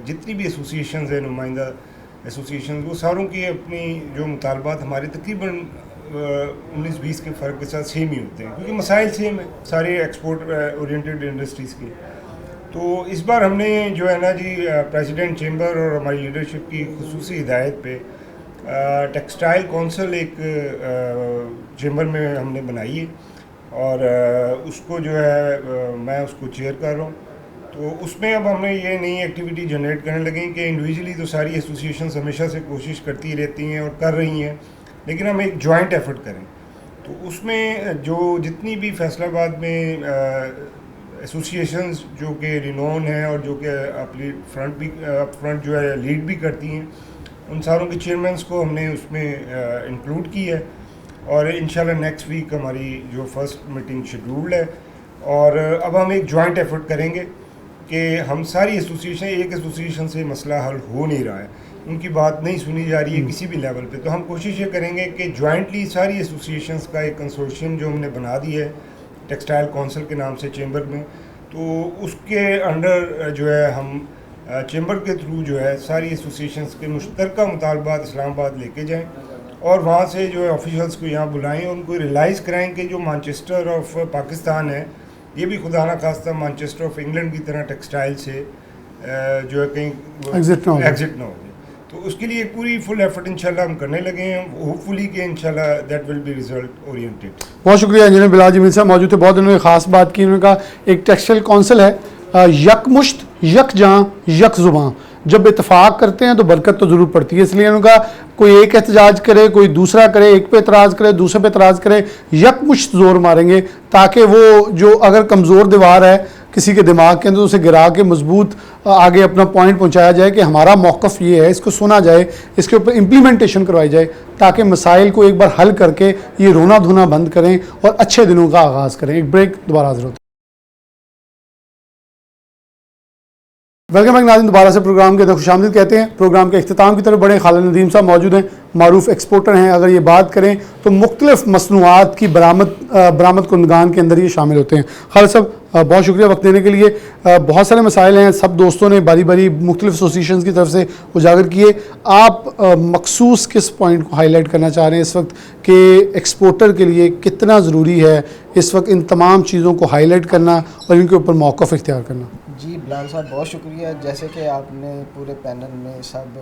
जितनी भी एसोसिएशन है, नुमाइंदा एसोसिएशन, वो सारों की अपनी जो मुतालबात हमारे तकरीबन 19-20 के फ़र्क के साथ सेम ही होते हैं, क्योंकि मसाइल सेम है सारे एक्सपोर्ट ओरिएंटेड इंडस्ट्रीज़ के। तो इस बार हमने जो है ना जी प्रेसिडेंट चेंबर और हमारी लीडरशिप की खुसूसी हिदायत पे टेक्सटाइल कौंसिल एक चेंबर में हमने बनाई है और उसको जो है मैं उसको चेयर कर रहा हूँ। तो उसमें अब हमने ये नई एक्टिविटी जनरेट करने लगे कि इंडिविजुअली तो सारी एसोसिएशंस हमेशा से कोशिश करती रहती हैं और कर रही हैं, लेकिन हम एक जॉइंट एफर्ट करें। तो उसमें जो जितनी भी फैसलाबाद में एसोसिएशंस जो कि रिनोन हैं और जो कि अपनी फ्रंट जो है लीड भी करती हैं, उन सारों के चेयरमैन्स को हमने उसमें इंक्लूड की है और इंशाल्लाह नेक्स्ट वीक हमारी जो फर्स्ट मीटिंग शेड्यूल्ड है। और अब हम एक जॉइंट एफर्ट करेंगे कि हम सारी एसोसिएशन, एक एसोसिएशन से मसला हल हो नहीं रहा है, उनकी बात नहीं सुनी जा रही है किसी भी लेवल पे, तो हम कोशिश ये करेंगे कि जॉइंटली सारी एसोसिएशंस का एक कंसोर्शियम जो हमने बना दी है टेक्सटाइल कौंसिल के नाम से चेंबर में, तो उसके अंडर जो है हम चेंबर के थ्रू जो है सारी एसोसिएशंस के मुश्तरका मुतालबात इस्लामाबाद लेके जाएं और वहाँ से जो है ऑफिशियल्स को यहाँ बुलाएं और उनको रियलाइज़ कराएं कि जो मैनचेस्टर ऑफ पाकिस्तान है, ये भी खुदा ना खास्ता मैनचेस्टर ऑफ इंग्लैंड की तरह टेक्सटाइल से जो है कहीं एग्जिट ना हो। तो उसके लिए पूरी फुल एफर्ट इंशाल्लाह हम करने लगे हैं, होपफुली कि इंशाल्लाह that will be result oriented. बहुत शुक्रिया इंजीनियर बिलाल जमील साहब मौजूद थे। बहुत उन्होंने ख़ास बात की, उन्होंने कहा एक टेक्सटाइल कौंसिल है, यकमुश्त यकजां यक ज़ुबां, जब इतफाक़ करते हैं तो बरकत तो ज़रूर पड़ती है। इसलिए उन्होंने कहा कोई एक एहतजाज करे, कोई दूसरा करे, एक पे एतराज़ करे, दूसरे पे एतराज़ करे, यकमुश्त ज़ोर मारेंगे ताकि वो जो अगर कमज़ोर दीवार है किसी के दिमाग के अंदर, उसे गिरा के मजबूत आगे अपना पॉइंट पहुंचाया जाए कि हमारा मौक़िफ़ ये है, इसको सुना जाए, इसके ऊपर इम्प्लीमेंटेशन करवाई जाए ताकि मसाइल को एक बार हल करके ये रोना धोना बंद करें और अच्छे दिनों का आगाज़ करें। एक ब्रेक, दोबारा हाज़िर होते हैं। वेलकम बैक नाज़रीन, दोबारा से प्रोग्राम के अंदर खुशामदीद कहते हैं। प्रोग्राम के इख्तिताम की तरफ बड़े खालिद नदीम साहब मौजूद हैं, मारूफ एक्सपोर्टर हैं। अगर ये बात करें तो मुख्तलिफ मसनूआत की बरामद कुंदगान के अंदर ये शामिल होते हैं। खालिद साहब बहुत शुक्रिया वक्त देने के लिए। बहुत सारे मसाइल हैं, सब दोस्तों ने बारी बारी मुख्तलिफ एसोसिएशन की तरफ से उजागर किए। आप मखसूस किस पॉइंट को हाईलाइट करना चाह रहे हैं इस वक्त कि एक्सपोर्टर के लिए कितना ज़रूरी है इस वक्त इन तमाम चीज़ों को हाईलाइट करना और इनके ऊपर मौक़िफ़ इख्तियार करना? जी बिलाल साहब बहुत शुक्रिया। जैसे कि आपने पूरे पैनल में सब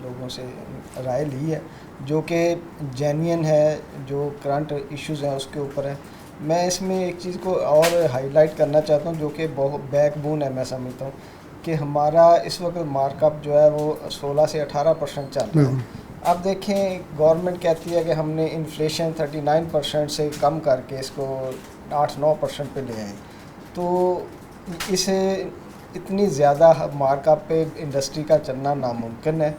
लोगों से राय ली है जो कि जेन्युइन है, जो करंट इश्यूज़ हैं उसके ऊपर है। मैं इसमें एक चीज़ को और हाईलाइट करना चाहता हूँ जो कि बहुत बैकबोन है, मैं समझता हूँ कि हमारा इस वक्त मार्कअप जो है वो 16 से 18% चल रहा है। अब देखें, गवर्नमेंट कहती है कि हमने इन्फ्लेशन 39% से कम करके इसको 8-9% पे ले आए, तो इसे इतनी ज़्यादा मार्कअप पे इंडस्ट्री का चलना नामुमकिन है।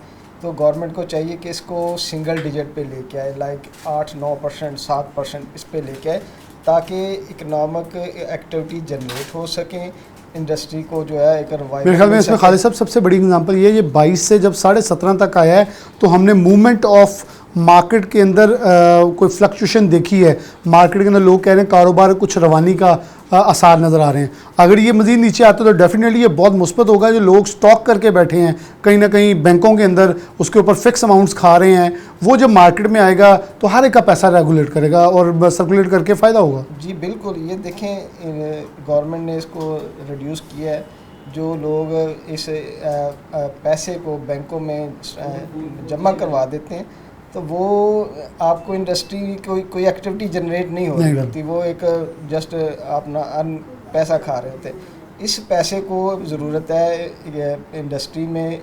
तो गवर्नमेंट को चाहिए कि इसको सिंगल डिजिट पे लेके आए, लाइक 8-9%, 7% इस पे लेके आए ताकि इकनॉमिक एक्टिविटी जनरेट हो सकें, इंडस्ट्री को जो है एक मेरे ख्याल में इसमें खालिद साहब सबसे बड़ी एग्जांपल ये 22 से जब 17.5 तक आया है तो हमने मूवमेंट ऑफ मार्केट के अंदर कोई फ्लक्चुएशन देखी है। मार्केट के अंदर लोग कह रहे हैं कारोबार कुछ रवानी का आसार नज़र आ रहे हैं। अगर ये मज़ीद नीचे आता तो डेफिनेटली ये बहुत मुस्बत होगा। जो लोग स्टॉक करके बैठे हैं कहीं ना कहीं बैंकों के अंदर, उसके ऊपर फिक्स अमाउंट्स खा रहे हैं, वो जब मार्केट में आएगा तो हर एक का पैसा रेगुलेट करेगा और सर्कुलेट करके फ़ायदा होगा। जी बिल्कुल, ये देखें गवर्नमेंट ने इसको रिड्यूस किया है। जो लोग इस पैसे को बैंकों में जमा करवा देते हैं तो वो आपको इंडस्ट्री कोई एक्टिविटी जनरेट नहीं हो रही होती, वो एक जस्ट अपना पैसा खा रहे होते। इस पैसे को ज़रूरत है इंडस्ट्री में,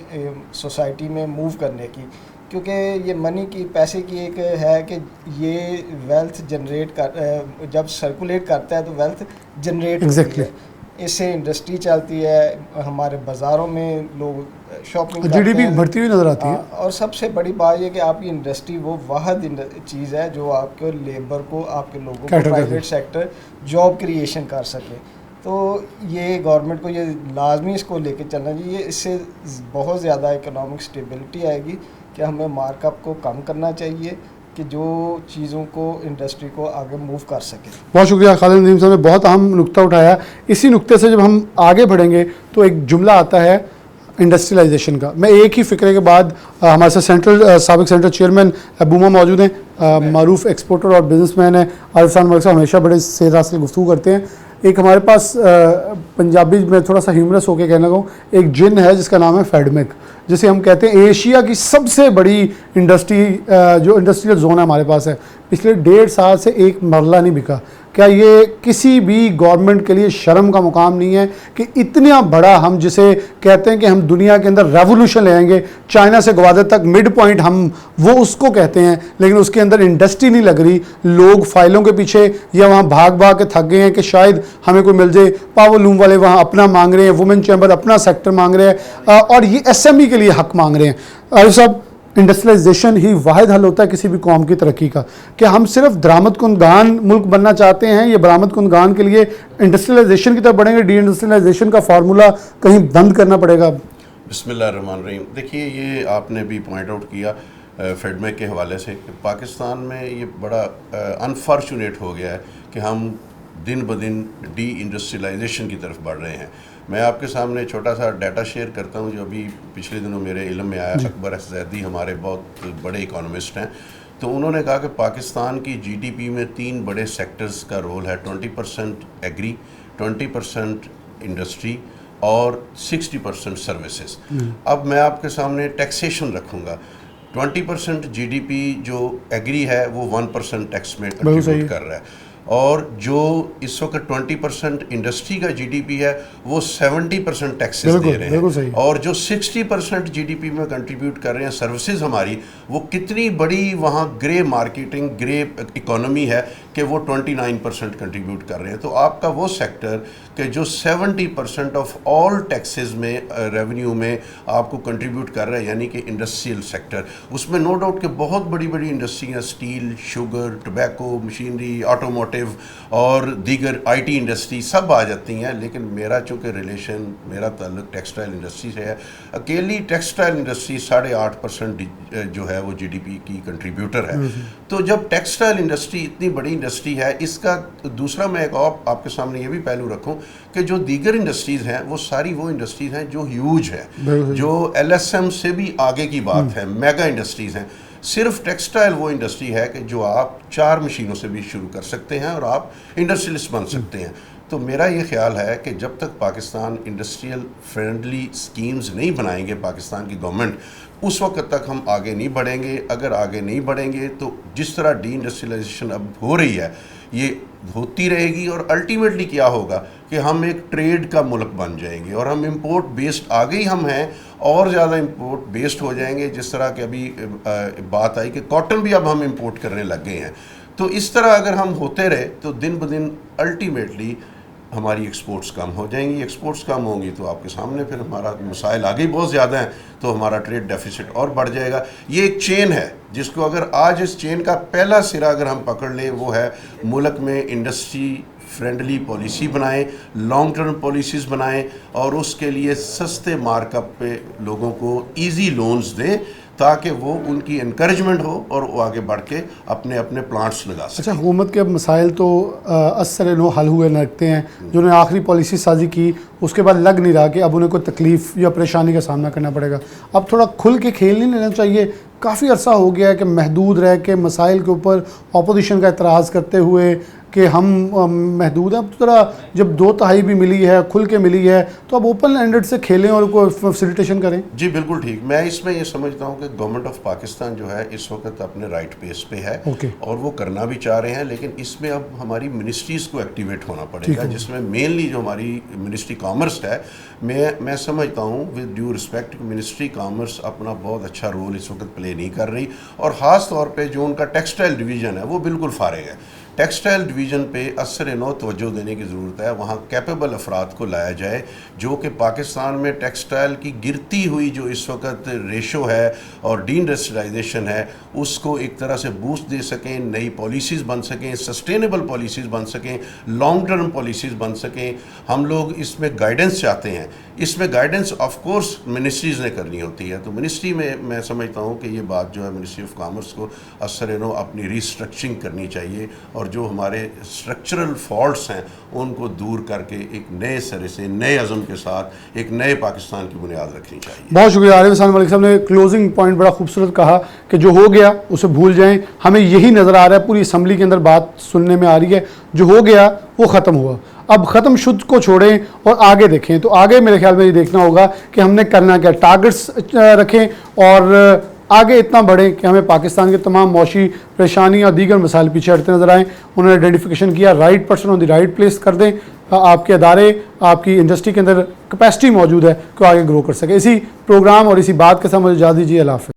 सोसाइटी में मूव करने की, क्योंकि ये मनी की, पैसे की एक है कि ये वेल्थ जनरेट कर, जब सर्कुलेट करता है तो वेल्थ जनरेट होती है, इससे इंडस्ट्री चलती है, हमारे बाज़ारों में लोग शॉपिंग, जीडीपी बढ़ती हुई नज़र आती है। और सबसे बड़ी बात ये कि आपकी इंडस्ट्री वो वाहद चीज़ है जो आपके लेबर को, आपके लोगों को, प्राइवेट सेक्टर जॉब क्रिएशन कर सके। तो ये गवर्नमेंट को ये लाजमी इसको लेके चलना चाहिए। इससे बहुत ज़्यादा इकोनॉमिक स्टेबिलिटी आएगी कि हमें मार्कअप को कम करना चाहिए कि जो चीज़ों को, इंडस्ट्री को आगे मूव कर सके। बहुत शुक्रिया खालिद नदीम साहब ने बहुत अहम नुक्ता उठाया। इसी नुक्ते से जब हम आगे बढ़ेंगे तो एक जुमला आता है इंडस्ट्रियलाइजेशन का। मैं एक ही फ़िक्रे के बाद हमारे साथ साबिक सेंट्रल चेयरमैन बूमा मौजूद हैं, मारूफ एक्सपोर्टर और बिजनेसमैन हैं आरिफ साहब, हमेशा बड़े सेहरा से गुफ्तगू करते हैं। एक हमारे पास पंजाबी में थोड़ा सा ह्यूमरस होकर कहना कहूँ, एक जिन है जिसका नाम है फेडमिक, जिसे हम कहते हैं एशिया की सबसे बड़ी इंडस्ट्री, जो इंडस्ट्रियल जोन है हमारे पास है, पिछले 1.5 साल से एक मरला नहीं बिका। क्या ये किसी भी गवर्नमेंट के लिए शर्म का मुकाम नहीं है कि इतना बड़ा हम जिसे कहते हैं कि हम दुनिया के अंदर रेवोल्यूशन ले आएंगे, चाइना से ग्वादर तक मिड पॉइंट हम वो उसको कहते हैं, लेकिन उसके अंदर इंडस्ट्री नहीं लग रही, लोग फाइलों के पीछे या वहाँ भाग भाग के थक गए हैं कि शायद हमें कोई मिल जाए। पावर लूम वाले वहाँ अपना मांग रहे हैं, वुमेन चैम्बर अपना सेक्टर मांग रहे हैं, और ये SME के लिए हक मांग रहे हैं। और सब इंडस्ट्रियलाइजेशन ही वाहिद हल होता है किसी भी कौम की तरक्की का। क्या हम सिर्फ दरामद कुंदगान मुल्क बनना चाहते हैं, या बरामद कुंदगान के लिए इंडस्ट्रियलाइजेशन की तरफ बढ़ेंगे? डी इंडस्ट्रियलाइजेशन का फार्मूला कहीं बंद करना पड़ेगा? बिस्मिल्लाहिर्रहमानिर्रहीम। देखिए, ये आपने भी पॉइंट आउट किया फेडमेक के हवाले से कि पाकिस्तान में ये बड़ा अनफॉर्चुनेट हो गया है कि हम दिन ब दिन डी इंडस्ट्रियलाइजेशन की तरफ बढ़ रहे हैं। मैं आपके सामने छोटा सा डाटा शेयर करता हूं जो अभी पिछले दिनों मेरे इल्म में आया। अकबर अज़ैदी हमारे बहुत बड़े इकोनॉमिस्ट हैं, तो उन्होंने कहा कि पाकिस्तान की GDP में 3 बड़े सेक्टर्स का रोल है, 20% एग्री, 20% इंडस्ट्री और 60% सर्विसेज। अब मैं आपके सामने टैक्सेशन रखूँगा। 20% GDP जो एग्री है वो 1% टैक्स में कंट्रीब्यूट कर रहा है, और जो इस वक्त 20% इंडस्ट्री का GDP है वो 70% टैक्सेस दे रहे हैं, और जो 60% GDP में कंट्रीब्यूट कर रहे हैं सर्विसेज हमारी, वो कितनी बड़ी वहाँ ग्रे मार्केटिंग, ग्रे इकोनॉमी है कि वो 29% कंट्रीब्यूट कर रहे हैं। तो आपका वो सेक्टर कि जो 70% ऑफ ऑल टैक्सेस में रेवेन्यू में आपको कंट्रीब्यूट कर रहा है, यानी कि इंडस्ट्रियल सेक्टर, उसमें नो डाउट कि बहुत बड़ी बड़ी इंडस्ट्रियाँ, steel, sugar, tobacco, machinery, automotive और दीगर IT इंडस्ट्री सब आ जाती हैं। लेकिन मेरा चूँकि रिलेशन, मेरा ताल्लुक टेक्सटाइल इंडस्ट्री से है, अकेली टेक्सटाइल इंडस्ट्री 8.5% जो है वो GDP की कंट्रीब्यूटर है। तो जब टेक्सटाइल इंडस्ट्री इतनी बड़ी इंडस्ट्री है, इसका दूसरा मैं एक और आपके सामने ये भी पहलू रखूं कि जो दीगर इंडस्ट्रीज़ हैं वो सारी वो इंडस्ट्रीज़ हैं जो ह्यूज है, जो LSM से भी आगे की बात है, मेगा इंडस्ट्रीज़ हैं। सिर्फ टेक्सटाइल वो इंडस्ट्री है कि जो आप 4 मशीनों से भी शुरू कर सकते हैं और आप इंडस्ट्रियलिस्ट बन सकते हैं। तो मेरा ये ख्याल है कि जब तक पाकिस्तान इंडस्ट्रियल फ्रेंडली स्कीम्स नहीं बनाएंगे पाकिस्तान की गवर्नमेंट, उस वक्त तक हम आगे नहीं बढ़ेंगे। अगर आगे नहीं बढ़ेंगे तो जिस तरह डी इंडस्ट्रियलाइजेशन अब हो रही है ये होती रहेगी, और अल्टीमेटली क्या होगा कि हम एक ट्रेड का मुल्क बन जाएंगे, और हम इंपोर्ट बेस्ड आगे ही हम हैं और ज़्यादा इंपोर्ट बेस्ड हो जाएंगे। जिस तरह के अभी बात आई कि कॉटन भी अब हम इंपोर्ट करने लग गए हैं। तो इस तरह अगर हम होते रहे तो दिन ब दिन अल्टीमेटली हमारी एक्सपोर्ट्स कम हो जाएंगी। एक्सपोर्ट्स कम होंगी तो आपके सामने फिर हमारा मसाइल आगे बहुत ज़्यादा हैं, तो हमारा ट्रेड डेफिसिट और बढ़ जाएगा। ये एक चेन है जिसको अगर आज इस चेन का पहला सिरा अगर हम पकड़ लें, वो है मुल्क में इंडस्ट्री फ्रेंडली पॉलिसी बनाएं, लॉन्ग टर्म पॉलिसीज़ बनाएं, और उसके लिए सस्ते मार्कअप पे लोगों को इजी लोन्स दें ताकि वो उनकी इनकरेजमेंट हो और वो आगे बढ़ के अपने अपने प्लांट्स लगा सकें। अच्छा, हुकूमत के अब मसाइल तो असर नो हल हुए लगते हैं। जो उन्होंने आखिरी पॉलिसी साजी की उसके बाद लग नहीं रहा कि अब उन्हें कोई तकलीफ़ या परेशानी का सामना करना पड़ेगा। अब थोड़ा खुल के खेल नहीं लेना चाहिए? काफ़ी अरसा हो गया है कि महदूद रह के मसाइल के ऊपर अपोजिशन का एतराज़ करते हुए कि हम महदूद हैं। अब तो ज़रा जब 2/3 भी मिली है, खुल के मिली है, तो अब ओपन एंडेड से खेलें और कोई फैसिलिटेशन करें। जी बिल्कुल ठीक। मैं इसमें ये समझता हूँ कि गवर्नमेंट ऑफ पाकिस्तान जो है इस वक्त अपने राइट पेस पे है, और वो करना भी चाह रहे हैं, लेकिन इसमें अब हमारी मिनिस्ट्रीज़ को एक्टिवेट होना पड़ेगा, जिसमें मेनली जो हमारी मिनिस्ट्री कॉमर्स है, मैं समझता हूँ with due respect ministry commerce अपना बहुत अच्छा रोल इस वक्त प्ले नहीं कर रही, और ख़ास तौर पे जो उनका टेक्सटाइल डिवीज़न है वो बिल्कुल फारिग है। टेक्सटाइल डिवीज़न पे असर नौ तवज्जो देने की ज़रूरत है। वहाँ कैपेबल अफराद को लाया जाए जो कि पाकिस्तान में टेक्सटाइल की गिरती हुई जो इस वक्त रेशो है और डी इंडस्ट्रियलाइजेशन है उसको एक तरह से बूस्ट दे सकें, नई पॉलिसीज़ बन सकें, सस्टेनेबल पॉलिसीज़ बन सकें, लॉन्ग टर्म पॉलिसीज़ बन सकें। हम लोग इसमें गाइडेंस चाहते हैं। इसमें गाइडेंस ऑफ कोर्स मिनिस्ट्रीज़ ने करनी होती है। तो मिनिस्ट्री में मैं समझता हूँ कि ये बात जो है मिनिस्ट्री ऑफ कॉमर्स को असर नो अपनी रीस्ट्रक्चरिंग करनी चाहिए, और जो हमारे स्ट्रक्चरल फॉल्ट्स हैं उनको दूर करके एक नए सिरे से, नए अज़म के साथ एक नए पाकिस्तान की बुनियाद रखनी चाहिए। बहुत शुक्रिया आरिफ हसन मलिक साहब ने क्लोजिंग पॉइंट बड़ा खूबसूरत कहा कि जो हो गया उसे भूल जाएं। हमें यही नज़र आ रहा है, पूरी असम्बली के अंदर बात सुनने में आ रही है, जो हो गया वो ख़त्म हुआ। अब ख़त्म शुद्ध को छोड़ें और आगे देखें। तो आगे मेरे ख्याल में ये देखना होगा कि हमने करना क्या, टारगेट्स रखें और आगे इतना बढ़ें कि हमें पाकिस्तान के तमाम मौशी परेशानी और दीगर मसाइल पीछे हटते नजर आएँ। उन्होंने आइडेंटिफिकेशन किया, right person on the right place कर दें, आपके अदारे, आपकी इंडस्ट्री के अंदर कैपेसिटी मौजूद है कि आगे ग्रो कर सके। इसी प्रोग्राम और इसी बात के साथ मुझे इजाज़त दीजिए। अल्लाह हाफ़िज़।